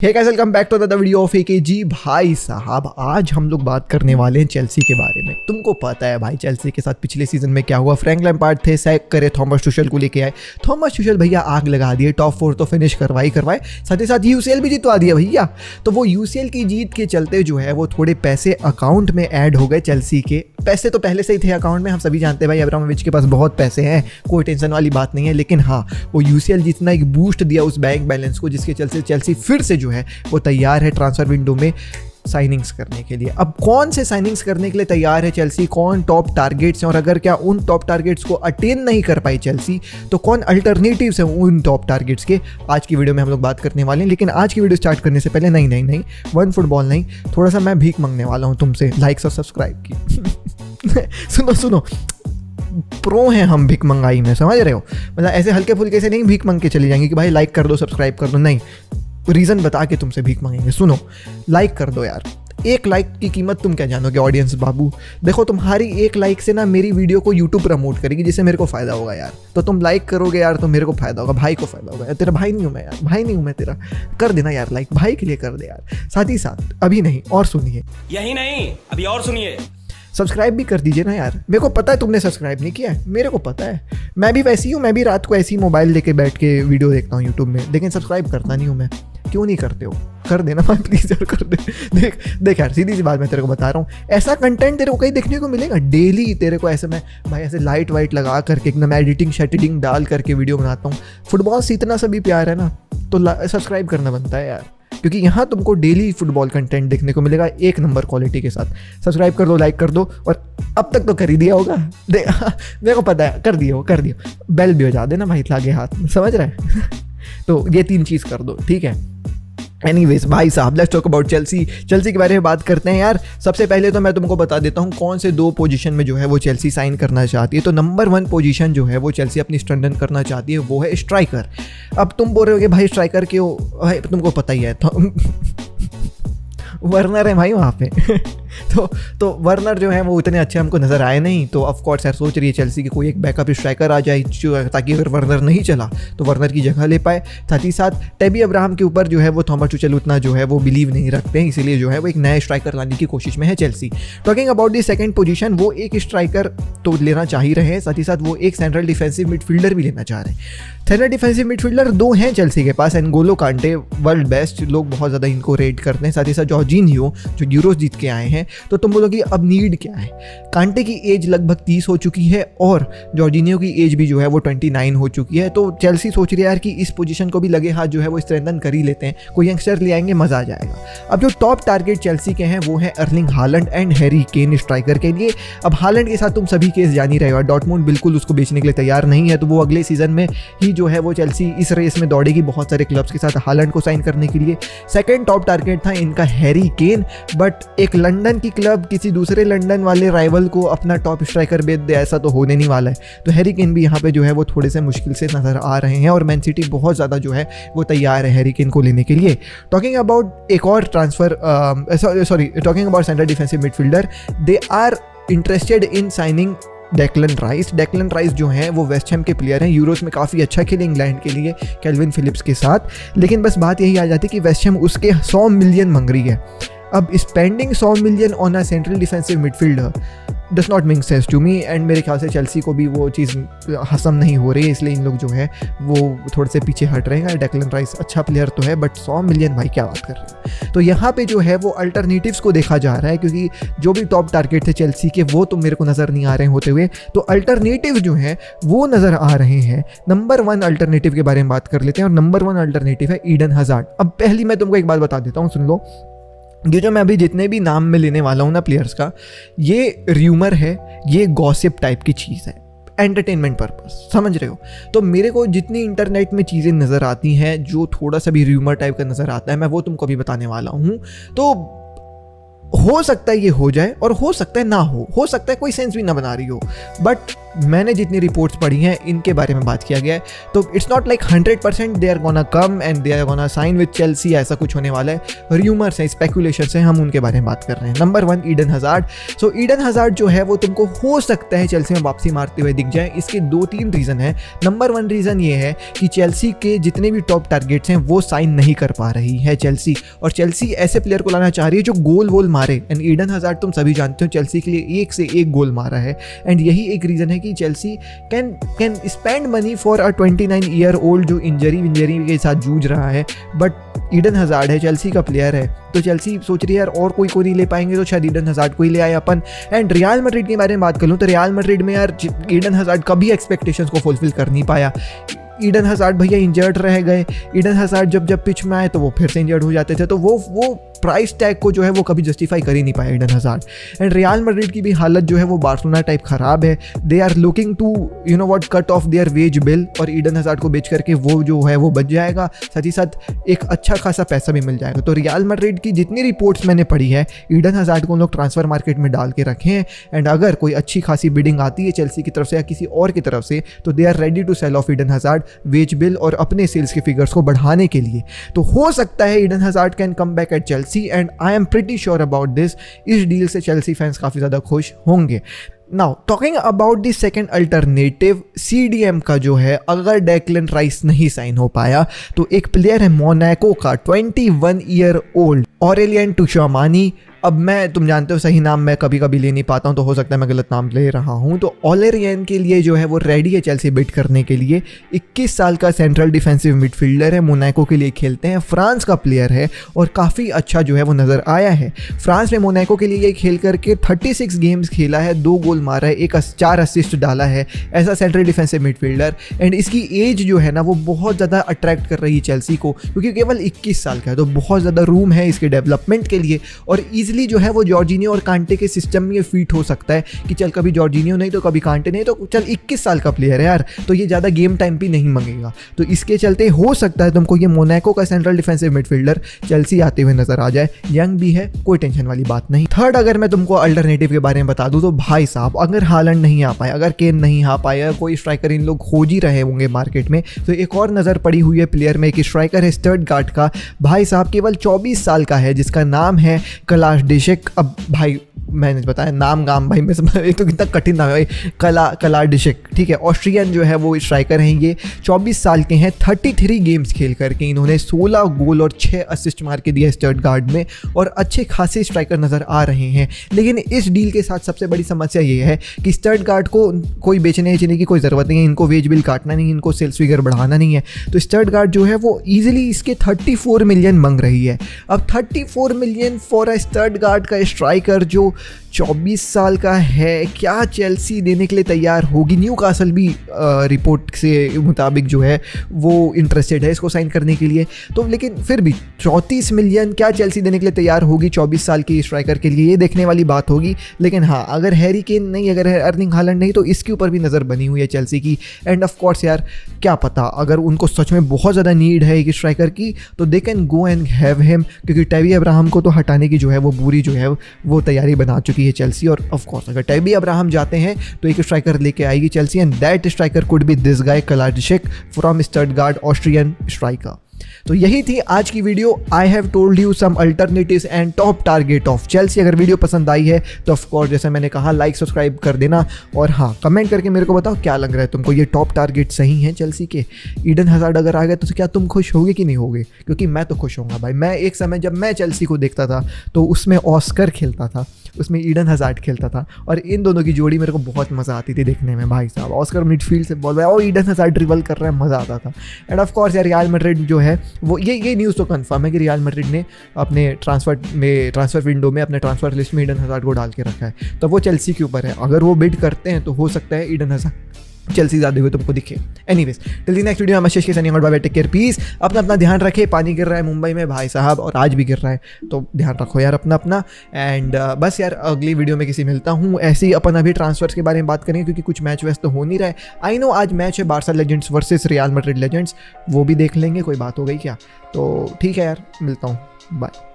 Hey guys, welcome back to the video of AKG. भाई साहब, आज हम लोग बात करने वाले हैं चेल्सी के बारे में। तुमको पता है भाई चेल्सी के साथ पिछले सीजन में क्या हुआ। फ्रैंक लैम्पार्ड थे, सैक करे, थॉमस टुशेल को लेके आए। थॉमस टुशेल भैया आग लगा दिए, टॉप 4 तो फिनिश करवाए, साथ ही साथ यूसीएल भी जितवा दिया भैया। तो वो यूसीएल की जीत के चलते जो है वो थोड़े पैसे अकाउंट में ऐड हो गए चेल्सी के। पैसे तो पहले से ही थे अकाउंट में, हम सभी जानते हैं भाई अब्रामोविच के पास बहुत पैसे हैं, कोई टेंशन वाली बात नहीं है। लेकिन हाँ, वो यूसीएल जितना एक बूस्ट दिया उस बैंक बैलेंस को, जिसके चलते चेल्सी फिर से जो है वो तैयार है ट्रांसफर विंडो में साइनिंग्स करने के लिए। अब कौन से साइनिंग्स करने के लिए तैयार है चेल्सी, कौन टॉप टारगेट्स हैं, और अगर क्या उन टॉप टारगेट्स को अटेन नहीं कर पाई चेल्सी तो कौन अल्टरनेटिव्स हैं उन टॉप टारगेट्स के, आज की वीडियो में हम लोग बात करने वाले हैं। लेकिन आज की वीडियो स्टार्ट करने से पहले नहीं वन फुटबॉल नहीं, थोड़ा सा मैं भीख मांगने वाला हूं तुमसे, लाइक्स और सब्सक्राइब की। सुनो प्रो हैं हम भीख मंगाई में, समझ रहे हो? मतलब ऐसे हल्के फुल्के से नहीं भीख मांग के चले जाएंगे कि भाई लाइक कर दो, सब्सक्राइब कर दो, नहीं, रीज़न बता के तुमसे भीख मांगेंगे। सुनो, लाइक कर दो यार। एक लाइक की कीमत तुम क्या जानोगे ऑडियंस बाबू। देखो, तुम्हारी एक लाइक से ना मेरी वीडियो को यूट्यूब प्रमोट करेगी, जिससे मेरे को फ़ायदा होगा यार। तो तुम लाइक करोगे यार तो मेरे को फ़ायदा होगा, भाई को फ़ायदा होगा यार। तेरा भाई नहीं हूँ मैं यार, भाई नहीं हूँ मैं तेरा। कर देना यार लाइक, भाई के लिए कर दे यार। साथ ही साथ अभी नहीं और सुनिए, यही नहीं अभी और सुनिए, सब्सक्राइब भी कर दीजिए ना यार। मेरे को पता है तुमने सब्सक्राइब नहीं किया है, मेरे को पता है। मैं भी वैसी हूँ, मैं भी रात को ऐसी मोबाइल लेके बैठ के वीडियो देखता हूँ यूट्यूब में, लेकिन सब्सक्राइब करता नहीं हूँ मैं। क्यों नहीं करते हो? कर देना भाई प्लीज़ यार, कर दे। देख यार, सीधी सी बात मैं तेरे को बता रहा हूँ, ऐसा कंटेंट तेरे को कहीं देखने को मिलेगा डेली। तेरे को ऐसे मैं भाई ऐसे लाइट वाइट लगा करके एकदम एडिटिंग शेडिटिंग डाल करके वीडियो बनाता हूँ। फुटबॉल से इतना सा भी प्यार है ना तो सब्सक्राइब करना बनता है यार, क्योंकि यहाँ तुमको डेली फुटबॉल कंटेंट देखने को मिलेगा एक नंबर क्वालिटी के साथ। सब्सक्राइब कर दो, लाइक कर दो, और अब तक तो कर ही दिया होगा। मेरे को पता है, कर दिया। बेल भी बजा देना भाई लागे हाथ, समझ रहे हैं? तो ये 3 चीज़ कर दो, ठीक है। एनीवेज भाई साहब, लेट्स टॉक अबाउट चेल्सी के बारे में बात करते हैं यार। सबसे पहले तो मैं तुमको बता देता हूँ कौन से 2 पोजीशन में जो है वो चेल्सी साइन करना चाहती है। तो नंबर 1 पोजीशन जो है वो चेल्सी अपनी स्ट्रेंथन करना चाहती है, वो है स्ट्राइकर। अब तुम बोल रहे हो कि भाई स्ट्राइकर क्यों, भाई तुमको पता ही है तो वर्नर है भाई वहाँ पे। तो वर्नर जो है वो उतने अच्छे हमको नज़र आए नहीं, तो ऑफ कोर्स यार सोच रही है चेल्सी की कोई एक बैकअप स्ट्राइकर आ जाए ताकि अगर वर्नर नहीं चला तो वर्नर की जगह ले पाए। साथ ही साथ टेबी अब्राहम के ऊपर जो है वो थॉमस टुशेल उतना जो है वो बिलीव नहीं रखते हैं, इसीलिए जो है वो एक नया स्ट्राइकर लाने की कोशिश में है Chelsea. Talking about the second position, वो एक स्ट्राइकर तो लेना चाह ही रहे हैं, साथ ही साथ वो एक सेंट्रल डिफेंसिव मिडफील्डर भी लेना चाह रहे हैं। सेंट्रल डिफेंसिव मिडफील्डर 2 हैं चेल्सी के पास। एनगोलो कांटे वर्ल्ड बेस्ट, लोग बहुत ज़्यादा इनको रेट करते हैं। साथ ही साथ जॉर्जिनियो जो यूरोस जीत के आए हैं। तो तुम बोलोगे अब नीड क्या है? कांटे की एज लगभग 30 हो चुकी है और जॉर्जिनियो की एज भी जो है वो 29 हो चुकी है। तो चेल्सी सोच रही है यार कि इस पोजीशन को भी लगे हाथ जो है वो स्ट्रेंथन कर ही लेते हैं, कोई यंगस्टर ले आएंगे, मज़ा आ जाएगा। अब जो टॉप टारगेट चेल्सी के हैं वो है Erling Haaland and Harry Kane striker के लिए। अब हालैंड के साथ तुम सभी केस जान ही रहे हो, डॉर्टमुंड बिल्कुल उसको बेचने के लिए तैयार नहीं है, तो वो अगले सीजन में ही जो है वो चेल्सी इस रेस में दौड़ेगी बहुत सारे क्लब्स के साथ हालैंड को साइन करने के लिए। सेकंड टॉप टारगेट था इनका हैरी केन, बट एक लंदन की क्लब किसी दूसरे लंदन वाले राइवल को अपना टॉप स्ट्राइकर बेच दे, ऐसा तो होने नहीं वाला है। तो हैरी केन भी यहाँ पे जो है वो थोड़े से मुश्किल से नजर आ रहे हैं, और मैन सिटी बहुत ज़्यादा जो है वो तैयार है हैरी केन को लेने के लिए। टॉकिंग अबाउट एक और transfer, talking about central defensive midfielder, they are interested in signing Declan Rice जो हैं वो वेस्ट हैम के प्लेयर हैं, यूरोस में काफ़ी अच्छा खेले इंग्लैंड के लिए कैल्विन फिलिप्स के साथ। लेकिन बस बात यही आ जाती है कि वेस्ट हैम उसके 100 मिलियन मांग रही है। अब spending 100 million on a central defensive midfielder does not make sense to me, and मेरे ख्याल से चेल्सी को भी वो चीज़ हसम नहीं हो रही है, इसलिए इन लोग जो है वो थोड़े से पीछे हट रहे हैं। डेक्लन राइस अच्छा प्लेयर तो है, बट 100 मिलियन भाई क्या बात कर रहे हैं। तो यहाँ पे जो है वो अल्टरनेटिव्स को देखा जा रहा है, क्योंकि जो भी टॉप टारगेट थे चेल्सी के वो तो मेरे को नज़र नहीं आ रहे होते हुए, तो अल्टरनेटिव जो है वो नज़र आ रहे हैं। नंबर 1 अल्टरनेटिव के बारे में बात कर लेते हैं, और नंबर 1 अल्टरनेटिव है ईडन हज़ार्ड। अब पहली मैं तुमको एक बात बता देता हूँ, सुन लो। ये जो मैं अभी जितने भी नाम में लेने वाला हूँ ना प्लेयर्स का, ये र्यूमर है, ये गॉसिप टाइप की चीज़ है, एंटरटेनमेंट पर्पस, समझ रहे हो? तो मेरे को जितनी इंटरनेट में चीज़ें नज़र आती हैं जो थोड़ा सा भी र्यूमर टाइप का नज़र आता है, मैं वो तुमको अभी बताने वाला हूँ। तो हो सकता है ये हो जाए और हो सकता है ना हो सकता है कोई सेंस भी ना बना रही हो, बट मैंने जितनी रिपोर्ट्स पढ़ी हैं इनके बारे में बात किया गया है। तो it's not like 100% they are gonna come and they are gonna sign with Chelsea, ऐसा कुछ होने वाला है। र्यूमर्स हैं, स्पेकुलेशंस हैं, हम उनके बारे में बात कर रहे हैं। Number 1 Eden Hazard. So Eden Hazard जो है वो तुमको हो सकता है चेल्सी में वापसी मारते हुए दिख जाए। इसके 2-3 रीज़न हैं। नंबर 1 रीज़न ये है कि चेल्सी के जितने भी टॉप टारगेट्स हैं वो साइन नहीं कर पा रही है चेल्सी, और चेल्सी ऐसे प्लेयर को लाना चाह रही है जो गोल वोल मारे। एंड ईडन हज़ार्ड तुम सभी जानते हो चेल्सी के लिए 1 से 1 गोल मारा है। एंड यही एक रीज़न है कि Chelsea can spend money for a 29 year old जो इंजरी के साथ जूझ रहा है। बट ईडन हज़ार्ड है, चेल्सी का प्लेयर है, तो चेल्सी सोच रही है यार और कोई नहीं ले पाएंगे तो शायद ईडन हज़ार्ड को ही ले आए अपन। एंड रियल मैड्रिड के बारे में बात करूँ तो रियल मैड्रिड में यार ईडन हज़ार्ड कभी एक्सपेक्टेशंस को फुलफिल कर नहीं पाया। ईडन हज़ार्ड भैया इंजर्ड रह गए। ईडन हज़ार्ड जब पिच में आए तो वो फिर से इंजर्ड हो जाते थे, तो वो प्राइस टैग को जो है वो कभी जस्टिफाई कर ही नहीं पाया Eden hazard. And real Madrid की भी हालत जो है वो बार्सिलोना टाइप ख़राब है। They are looking to cut off their wage bill, और ईडन हज़ार्ड को बेच करके वो जो है वो बच जाएगा, साथ ही साथ एक अच्छा खासा पैसा भी मिल जाएगा। तो रियल मैड्रिड की जितनी रिपोर्ट्स मैंने पढ़ी है ईडन हज़ार्ड को लोग ट्रांसफ़र मार्केट में डाल के रखे हैं। एंड अगर कोई अच्छी खासी बिडिंग आती है चेल्सी की तरफ से या किसी और की तरफ से तो they are ready to sell off Eden Hazard wage bill और अपने सेल्स के फिगर्स को बढ़ाने के लिए। तो हो सकता है Eden hazard can come back at Chelsea and I am pretty sure about this. इस डील से चेल्सी फैंस काफ़ी ज़्यादा खुश होंगे। Now talking about the second alternative, CDM का जो है, अगर डेक्लन राइस नहीं साइन हो पाया तो एक प्लेयर है मोनाको का 21 ईयर ओल्ड ऑरेलियन टुशामानी। अब तुम जानते हो सही नाम मैं कभी कभी ले नहीं पाता हूँ, तो हो सकता है मैं गलत नाम ले रहा हूँ। तो ऑलेरियन के लिए जो है वो रेडी है चेल्सी बिड करने के लिए। 21 साल का सेंट्रल डिफेंसिव मिडफील्डर है, मोनाको के लिए खेलते हैं, फ्रांस का प्लेयर है और काफ़ी अच्छा जो है वो नज़र आया है। फ्रांस में मोनाको के लिए ये खेल करके 36 गेम्स खेला है, 2 गोल मारा है, 4 असिस्ट डाला है, ऐसा सेंट्रल डिफेंसिव मिडफील्डर। एंड इसकी एज जो है ना वो बहुत ज़्यादा अट्रैक्ट कर रही है चेल्सी को, क्योंकि केवल 21 साल का है, तो बहुत ज़्यादा रूम है इसके डेवलपमेंट के लिए। और ईजिली जो है वो जॉर्जिनियो और कांटे के सिस्टम में फिट हो सकता है कि चल कभी जॉर्जिनियो नहीं तो कभी कांटे नहीं, तो चल 21 साल का प्लेयर है यार, तो ये ज़्यादा गेम टाइम भी नहीं मांगेगा। तो इसके चलते हो सकता है तुमको ये मोनाको का सेंट्रल डिफेंसिव मिडफील्डर चेल्सी आते हुए नजर आ जाए। यंग भी है, कोई टेंशन वाली बात नहीं। थर्ड अगर मैं तुमको अल्टरनेटिव के बारे में बता दूं तो भाई साहब, अगर हालैंड नहीं आ पाया, अगर केन नहीं आ पाया, कोई स्ट्राइकर इन लोग खोज ही रहे होंगे मार्केट में, तो एक और नज़र पड़ी हुई है प्लेयर में, एक स्ट्राइकर है स्टर्टगार्ट का। भाई साहब केवल 24 साल का है, जिसका नाम है कलाशडिशेक। अब भाई मैंने बताया नाम भाई मैं समझ, एक तो कितना कठिन नाम है भाई, कलाडिशेक, ठीक है। ऑस्ट्रियन जो है वो स्ट्राइकर हैं, ये 24 साल के हैं। 33 गेम्स खेल करके इन्होंने 16 गोल और 6 असिस्ट मार के दिया स्टर्टगार्ट में, और अच्छे खासे स्ट्राइकर नज़र आ रहे हैं। लेकिन इस डील के साथ सबसे बड़ी समस्या ये है कि स्टर्टगार्ट को कोई बेचने की कोई ज़रूरत नहीं है, इनको वेज बिल काटना नहीं, इनको सेल्स फिगर बढ़ाना नहीं है। तो स्टर्टगार्ट जो है वो ईजिली इसके 34 मिलियन मांग रही है। अब 34 मिलियन फॉर अ स्टर्टगार्ट का स्ट्राइकर जो 24 साल का है, क्या चेल्सी देने के लिए तैयार होगी? न्यूकासल भी रिपोर्ट से मुताबिक जो है वो इंटरेस्टेड है इसको साइन करने के लिए। तो लेकिन फिर भी 34 मिलियन क्या चेल्सी देने के लिए तैयार होगी 24 साल की स्ट्राइकर के लिए, ये देखने वाली बात होगी। लेकिन हाँ, अगर हैरी केन नहीं, अगर अर्लिंग हालैंड नहीं, तो इसके ऊपर भी नज़र बनी हुई है चेल्सी की। एंड ऑफ कोर्स यार, क्या पता अगर उनको सच में बहुत ज़्यादा नीड है एक स्ट्राइकर की, तो they can go and have him, क्योंकि टैबी अब्राहम को तो हटाने की जो है वो पूरी जो है वो तैयारी बना चुकी है चेल्सी। और ऑफ कोर्स अगर टैबी अब्राहम जाते हैं तो एक स्ट्राइकर लेके आएगी Chelsea, and that striker could be this guy Kalajdzic from Stuttgart, Austrian striker. तो यही थी आज की video. I have told you some alternatives and top target of Chelsea. अगर वीडियो पसंद आई है तो ऑफ कोर्स जैसे मैंने कहा लाइक सब्सक्राइब कर देना, और हाँ कमेंट करके मेरे को बताओ क्या लग रहा है तुमको, ये टॉप टारगेट सही हैं चेल्सी के? ईडन हज़ार्ड अगर आ गए तो क्या तुम खुश होगे कि नहीं होगे? क्योंकि मैं तो खुश होऊंगा भाई। मैं एक समय जब मैं चेल्सी को देखता था तो उसमें ऑस्कर खेलता था, उसमें ईडन हज़ार्ड खेलता था, और इन दोनों की जोड़ी मेरे को बहुत मज़ा आती थी देखने में भाई साहब। ऑस्कर मिडफील्ड से बॉल और ईडन हज़ार्ड ड्रिबल कर रहा है, मज़ा आता था। एंड ऑफ कोर्स यार रियल मैड्रिड जो है वो ये न्यूज़ तो कंफर्म है कि रियल मैड्रिड ने अपने ट्रांसफ़र विंडो में, अपने ट्रांसफ़र लिस्ट में ईडन हज़ार्ड को डाल के रखा है। तो वो चेल्सी के ऊपर है, अगर वो बिड करते हैं तो हो सकता है ईडन हज़ार्ड चेल्सी ज़्यादा हुए तुमको दिखे। Anyways till the next video, Ashish के सनी और बाय, टेक केयर, पीस। अपना ध्यान रखे। पानी गिर रहा है मुंबई में भाई साहब, और आज भी गिर रहा है, तो ध्यान रखो यार अपना। एंड बस यार अगली वीडियो में किसी मिलता हूँ। ऐसे ही अपन अभी ट्रांसफर्स के बारे में बात करेंगे, क्योंकि कुछ मैच वैसे तो हो नहीं रहा है। आई नो आज मैच है Barca legends versus real Madrid legends, वो भी देख लेंगे। कोई बात हो गई क्या? तो ठीक है यार, मिलता हूँ, बाय।